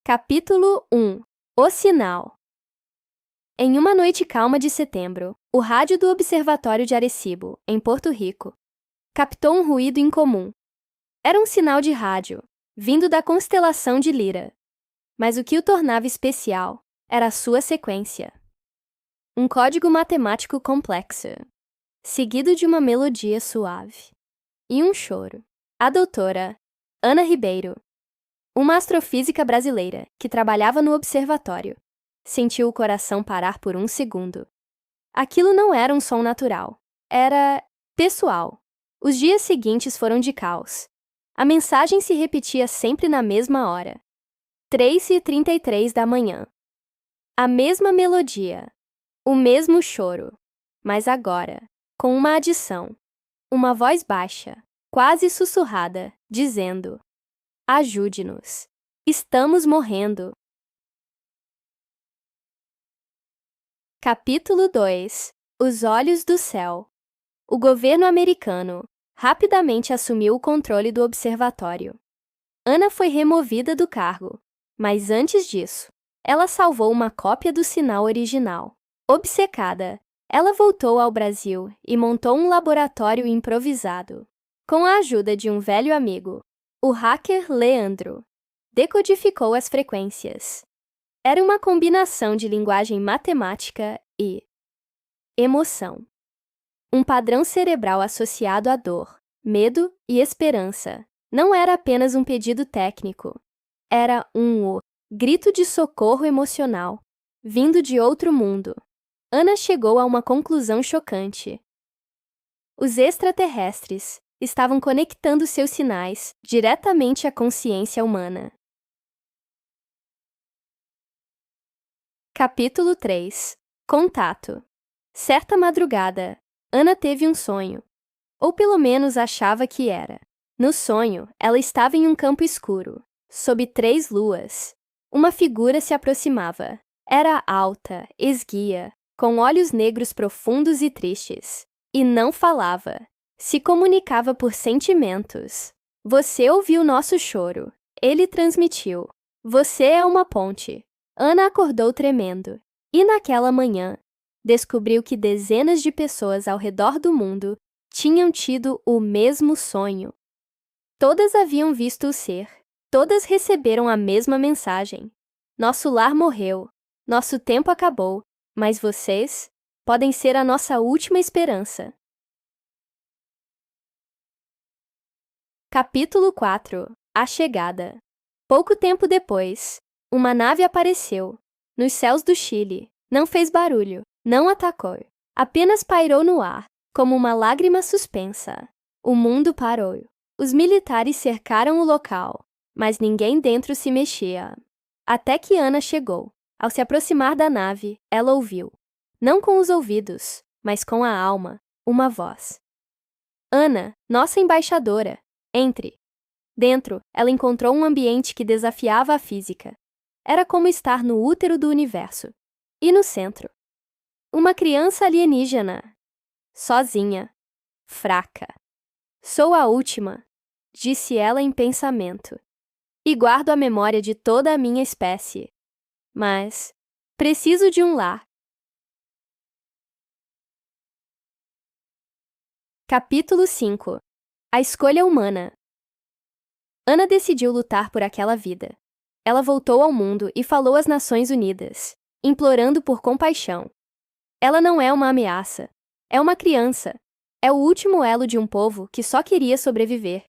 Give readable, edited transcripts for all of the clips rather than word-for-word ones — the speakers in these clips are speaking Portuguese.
Capítulo 1 O Sinal. Em uma noite calma de setembro, o rádio do Observatório de Arecibo, em Porto Rico, captou um ruído incomum. Era um sinal de rádio, vindo da constelação de Lira. Mas o que o tornava especial era a sua sequência. Um código matemático complexo, seguido de uma melodia suave. E um choro. A doutora Ana Ribeiro, uma astrofísica brasileira que trabalhava no observatório, sentiu o coração parar por um segundo. Aquilo não era um som natural. Era pessoal. Os dias seguintes foram de caos. A mensagem se repetia sempre na mesma hora. 3h33 da manhã. A mesma melodia. O mesmo choro. Mas agora, com uma adição. Uma voz baixa, quase sussurrada, dizendo: ajude-nos. Estamos morrendo. Capítulo 2 Os Olhos do Céu. O governo americano rapidamente assumiu o controle do observatório. Ana foi removida do cargo, mas antes disso, ela salvou uma cópia do sinal original. Obcecada, ela voltou ao Brasil e montou um laboratório improvisado. Com a ajuda de um velho amigo, o hacker Leandro decodificou as frequências. Era uma combinação de linguagem matemática e emoção. Um padrão cerebral associado à dor, medo e esperança. Não era apenas um pedido técnico. Era um grito de socorro emocional, vindo de outro mundo. Ana chegou a uma conclusão chocante. Os extraterrestres estavam conectando seus sinais diretamente à consciência humana. Capítulo 3 Contato. Certa madrugada, Ana teve um sonho. Ou pelo menos achava que era. No sonho, ela estava em um campo escuro, sob 3 luas. Uma figura se aproximava. Era alta, esguia, com olhos negros profundos e tristes. E não falava. Se comunicava por sentimentos. Você ouviu nosso choro. Ele transmitiu. Você é uma ponte. Ana acordou tremendo. E naquela manhã, descobriu que dezenas de pessoas ao redor do mundo tinham tido o mesmo sonho. Todas haviam visto o ser. Todas receberam a mesma mensagem. Nosso lar morreu. Nosso tempo acabou. Mas vocês podem ser a nossa última esperança. Capítulo 4 A Chegada. Pouco tempo depois, uma nave apareceu nos céus do Chile. Não fez barulho, não atacou. Apenas pairou no ar, como uma lágrima suspensa. O mundo parou. Os militares cercaram o local, mas ninguém dentro se mexia. Até que Ana chegou. Ao se aproximar da nave, ela ouviu, não com os ouvidos, mas com a alma, uma voz. Ana, nossa embaixadora, entre. Dentro, ela encontrou um ambiente que desafiava a física. Era como estar no útero do universo. E no centro, uma criança alienígena. Sozinha. Fraca. Sou a última, disse ela em pensamento. E guardo a memória de toda a minha espécie. Mas preciso de um lar. Capítulo 5 A Escolha Humana. Ana decidiu lutar por aquela vida. Ela voltou ao mundo e falou às Nações Unidas, implorando por compaixão. Ela não é uma ameaça. É uma criança. É o último elo de um povo que só queria sobreviver.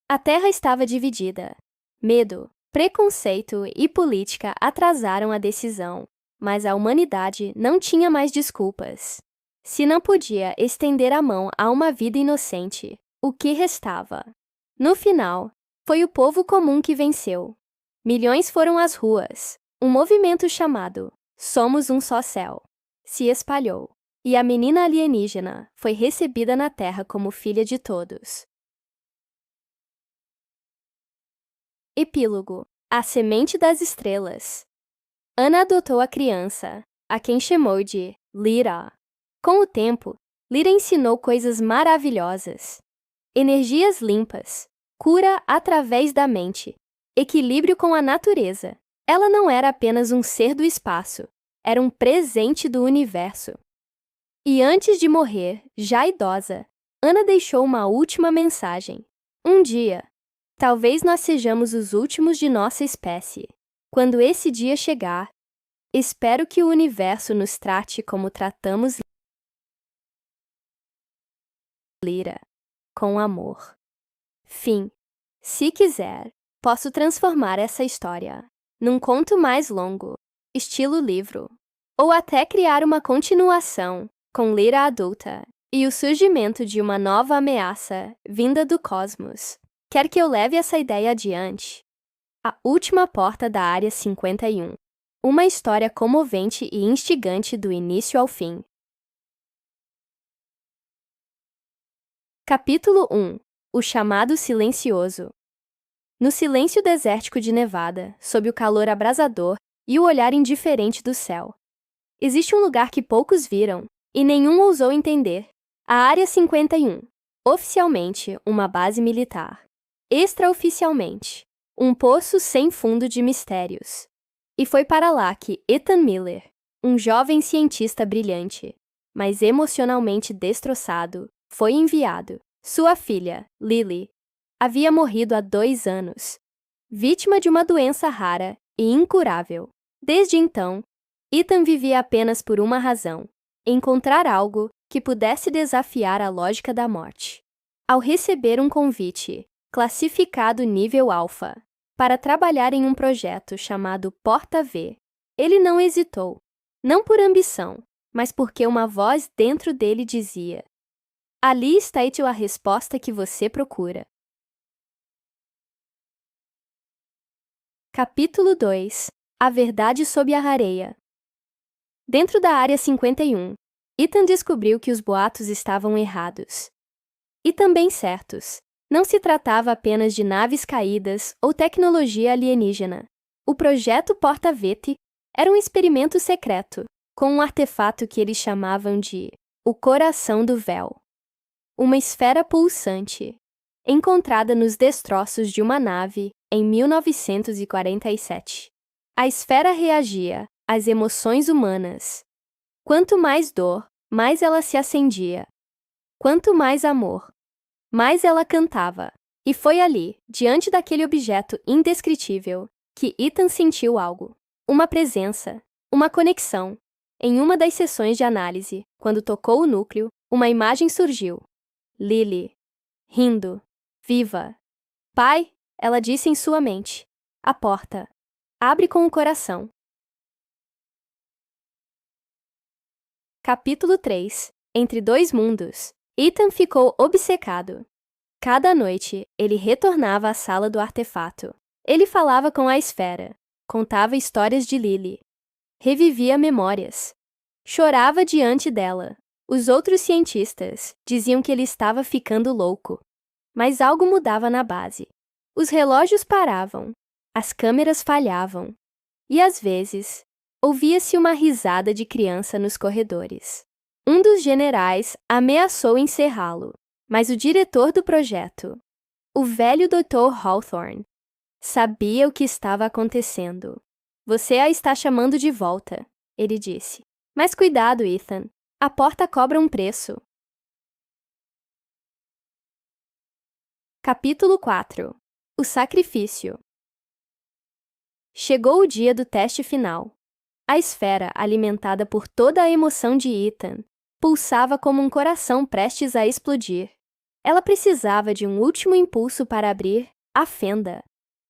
A Terra estava dividida. Medo, preconceito e política atrasaram a decisão, mas a humanidade não tinha mais desculpas. Se não podia estender a mão a uma vida inocente, o que restava? No final, foi o povo comum que venceu. Milhões foram às ruas. Um movimento chamado Somos um Só Céu se espalhou, e a menina alienígena foi recebida na Terra como filha de todos. Epílogo. A Semente das Estrelas. Ana adotou a criança, a quem chamou de Lira. Com o tempo, Lira ensinou coisas maravilhosas. Energias limpas, cura através da mente, equilíbrio com a natureza, Ela não era apenas um ser do espaço, era um presente do universo. E antes de morrer, já idosa, Ana deixou uma última mensagem. Um dia, talvez nós sejamos os últimos de nossa espécie. Quando esse dia chegar, espero que o universo nos trate como tratamos Lyra, com amor. Fim. Se quiser, posso transformar essa história num conto mais longo, estilo livro, ou até criar uma continuação com Lyra adulta e o surgimento de uma nova ameaça vinda do cosmos. Quer que eu leve essa ideia adiante? A Última Porta da Área 51. Uma história comovente e instigante do início ao fim. Capítulo 1. O Chamado Silencioso. No silêncio desértico de Nevada, sob o calor abrasador e o olhar indiferente do céu, existe um lugar que poucos viram e nenhum ousou entender. A Área 51. Oficialmente, uma base militar. Extraoficialmente, um poço sem fundo de mistérios. E foi para lá que Ethan Miller, um jovem cientista brilhante, mas emocionalmente destroçado, foi enviado. Sua filha, Lily, havia morrido há 2 anos, vítima de uma doença rara e incurável. Desde então, Ethan vivia apenas por uma razão: encontrar algo que pudesse desafiar a lógica da morte. Ao receber um convite, classificado nível alfa, para trabalhar em um projeto chamado Porta-V, ele não hesitou. Não por ambição, mas porque uma voz dentro dele dizia: ali está a resposta que você procura. Capítulo 2. A Verdade sob a Areia. Dentro da Área 51, Ethan descobriu que os boatos estavam errados. E também certos. Não se tratava apenas de naves caídas ou tecnologia alienígena. O projeto Porta-V era um experimento secreto, com um artefato que eles chamavam de o Coração do Véu. Uma esfera pulsante, encontrada nos destroços de uma nave em 1947. A esfera reagia às emoções humanas. Quanto mais dor, mais ela se acendia. Quanto mais amor, mais ela cantava. E foi ali, diante daquele objeto indescritível, que Ethan sentiu algo. Uma presença, uma conexão. Em uma das sessões de análise, quando tocou o núcleo, uma imagem surgiu. Lily, rindo, viva. Pai, ela disse em sua mente. A porta. Abre com o coração. Capítulo 3. Entre dois mundos. Ethan ficou obcecado. Cada noite, ele retornava à sala do artefato. Ele falava com a esfera, contava histórias de Lily, revivia memórias, chorava diante dela. Os outros cientistas diziam que ele estava ficando louco, mas algo mudava na base. Os relógios paravam, as câmeras falhavam, e às vezes, ouvia-se uma risada de criança nos corredores. Um dos generais ameaçou encerrá-lo, mas o diretor do projeto, o velho Dr. Hawthorne, sabia o que estava acontecendo. Você a está chamando de volta, ele disse. Mas cuidado, Ethan. A porta cobra um preço. Capítulo 4. O Sacrifício. Chegou o dia do teste final. A esfera, alimentada por toda a emoção de Ethan, pulsava como um coração prestes a explodir. Ela precisava de um último impulso para abrir a fenda.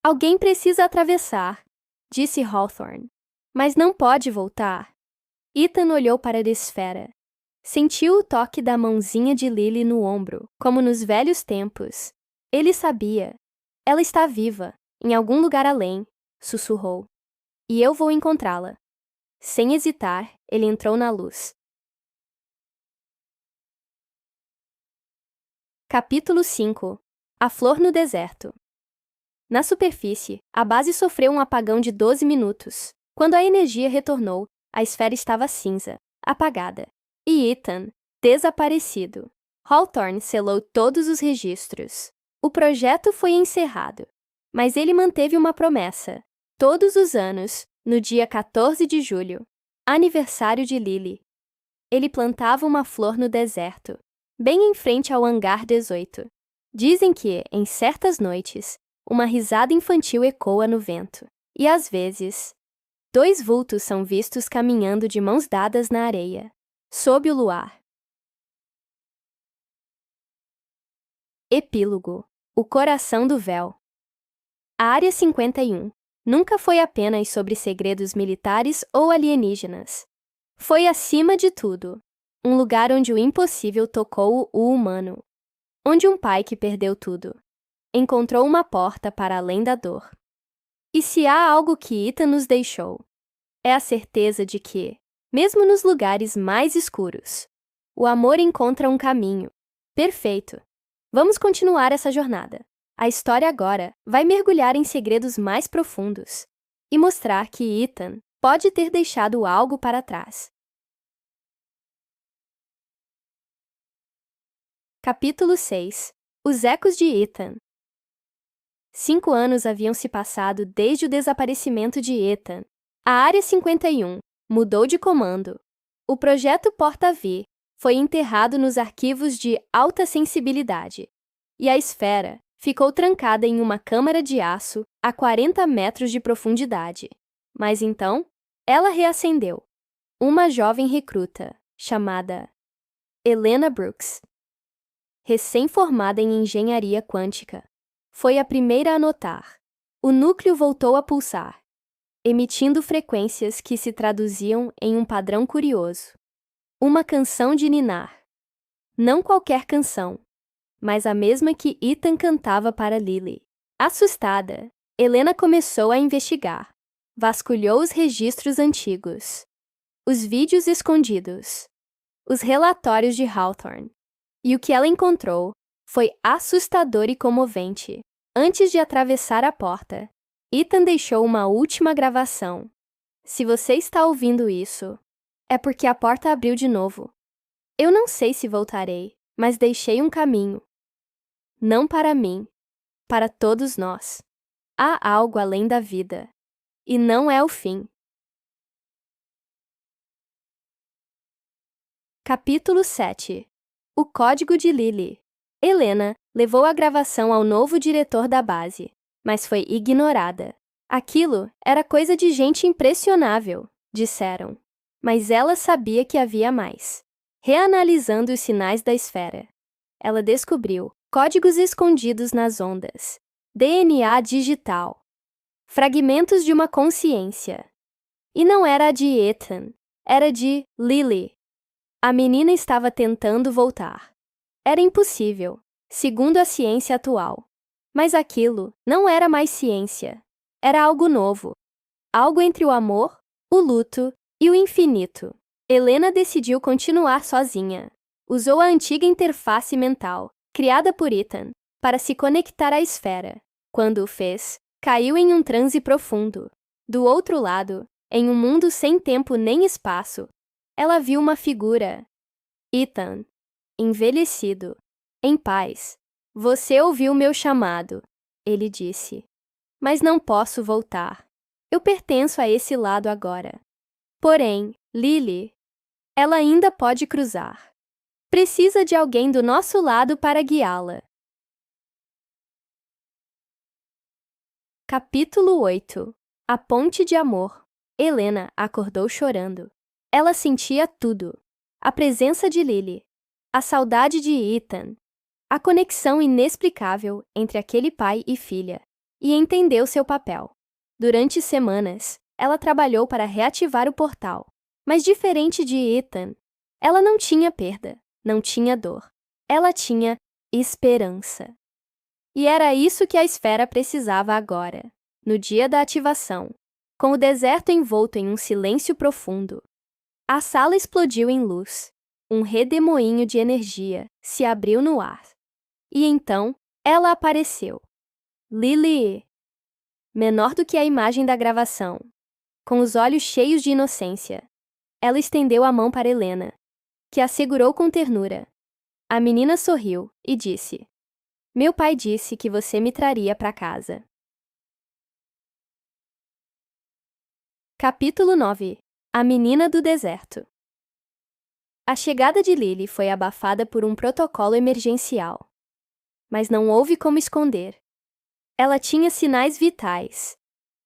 Alguém precisa atravessar, disse Hawthorne. Mas não pode voltar. Ethan olhou para a esfera. Sentiu o toque da mãozinha de Lily no ombro, como nos velhos tempos. Ele sabia. Ela está viva, em algum lugar além, sussurrou. E eu vou encontrá-la. Sem hesitar, ele entrou na luz. Capítulo 5. A flor no deserto. Na superfície, a base sofreu um apagão de 12 minutos. Quando a energia retornou, a esfera estava cinza, apagada. E Ethan, desaparecido. Hawthorne selou todos os registros. O projeto foi encerrado, mas ele manteve uma promessa. Todos os anos, no dia 14 de julho, aniversário de Lily, ele plantava uma flor no deserto, bem em frente ao hangar 18. Dizem que, em certas noites, uma risada infantil ecoa no vento, e às vezes, dois vultos são vistos caminhando de mãos dadas na areia, sob o luar. Epílogo: O coração do véu. A Área 51 nunca foi apenas sobre segredos militares ou alienígenas. Foi, acima de tudo, um lugar onde o impossível tocou o humano. Onde um pai que perdeu tudo encontrou uma porta para além da dor. E se há algo que Ethan nos deixou, é a certeza de que, mesmo nos lugares mais escuros, o amor encontra um caminho perfeito. Vamos continuar essa jornada. A história agora vai mergulhar em segredos mais profundos e mostrar que Ethan pode ter deixado algo para trás. Capítulo 6. Os ecos de Ethan. 5 anos haviam se passado desde o desaparecimento de Ethan. A Área 51 mudou de comando. O projeto Porta-V foi enterrado nos arquivos de alta sensibilidade, e a esfera ficou trancada em uma câmara de aço a 40 metros de profundidade. Mas então, ela reacendeu. Uma jovem recruta, chamada Helena Brooks, recém-formada em engenharia quântica, foi a primeira a notar. O núcleo voltou a pulsar, emitindo frequências que se traduziam em um padrão curioso. Uma canção de ninar. Não qualquer canção, mas a mesma que Ethan cantava para Lily. Assustada, Helena começou a investigar. Vasculhou os registros antigos, os vídeos escondidos, os relatórios de Hawthorne. E o que ela encontrou foi assustador e comovente. Antes de atravessar a porta, Ethan deixou uma última gravação. Se você está ouvindo isso, é porque a porta abriu de novo. Eu não sei se voltarei, mas deixei um caminho. Não para mim, para todos nós. Há algo além da vida. E não é o fim. Capítulo 7. O código de Lily. Helena levou a gravação ao novo diretor da base, mas foi ignorada. Aquilo era coisa de gente impressionável, disseram. Mas ela sabia que havia mais. Reanalisando os sinais da esfera, ela descobriu códigos escondidos nas ondas, DNA digital, fragmentos de uma consciência. E não era a de Ethan, era de Lily. A menina estava tentando voltar. Era impossível, segundo a ciência atual. Mas aquilo não era mais ciência. Era algo novo. Algo entre o amor, o luto e o infinito. Helena decidiu continuar sozinha. Usou a antiga interface mental, criada por Ethan, para se conectar à esfera. Quando o fez, caiu em um transe profundo. Do outro lado, em um mundo sem tempo nem espaço, ela viu uma figura. Ethan, envelhecido, em paz. Você ouviu meu chamado, ele disse. Mas não posso voltar. Eu pertenço a esse lado agora. Porém, Lily, ela ainda pode cruzar. Precisa de alguém do nosso lado para guiá-la. Capítulo 8. A ponte de amor. Helena acordou chorando. Ela sentia tudo. A presença de Lily, a saudade de Ethan, a conexão inexplicável entre aquele pai e filha, e entendeu seu papel. Durante semanas, ela trabalhou para reativar o portal, mas diferente de Ethan, ela não tinha perda, não tinha dor. Ela tinha esperança. E era isso que a esfera precisava agora, no dia da ativação, com o deserto envolto em um silêncio profundo. A sala explodiu em luz. Um redemoinho de energia se abriu no ar. E então, ela apareceu. Lily, menor do que a imagem da gravação, com os olhos cheios de inocência. Ela estendeu a mão para Helena, que a segurou com ternura. A menina sorriu e disse: Meu pai disse que você me traria para casa. Capítulo 9. A menina do deserto. A chegada de Lily foi abafada por um protocolo emergencial. Mas não houve como esconder. Ela tinha sinais vitais,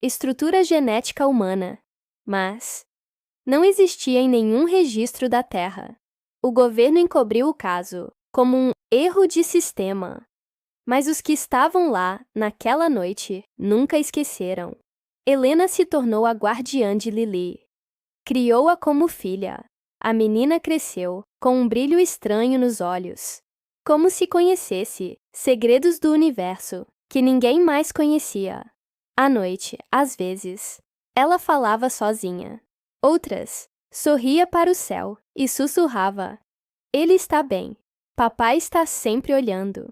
estrutura genética humana, mas não existia em nenhum registro da Terra. O governo encobriu o caso como um erro de sistema. Mas os que estavam lá, naquela noite, nunca esqueceram. Helena se tornou a guardiã de Lily. Criou-a como filha. A menina cresceu, com um brilho estranho nos olhos. Como se conhecesse segredos do universo que ninguém mais conhecia. À noite, às vezes, ela falava sozinha. Outras, sorria para o céu e sussurrava: "Ele está bem. Papai está sempre olhando."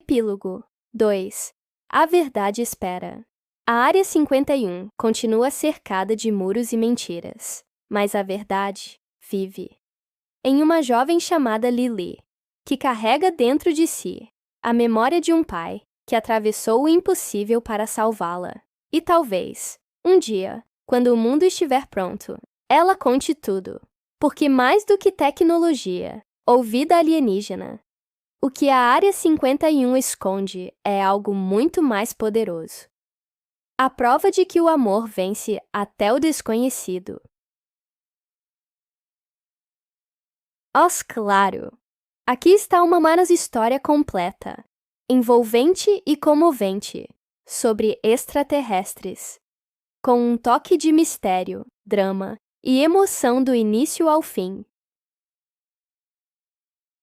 Epílogo 2. A verdade espera. A Área 51 continua cercada de muros e mentiras, mas a verdade vive. Em uma jovem chamada Lily, que carrega dentro de si a memória de um pai que atravessou o impossível para salvá-la. E talvez, um dia, quando o mundo estiver pronto, ela conte tudo. Porque mais do que tecnologia ou vida alienígena, o que a Área 51 esconde é algo muito mais poderoso. A prova de que o amor vence até o desconhecido. Claro! Aqui está uma Manas história completa, envolvente e comovente, sobre extraterrestres. Com um toque de mistério, drama e emoção do início ao fim.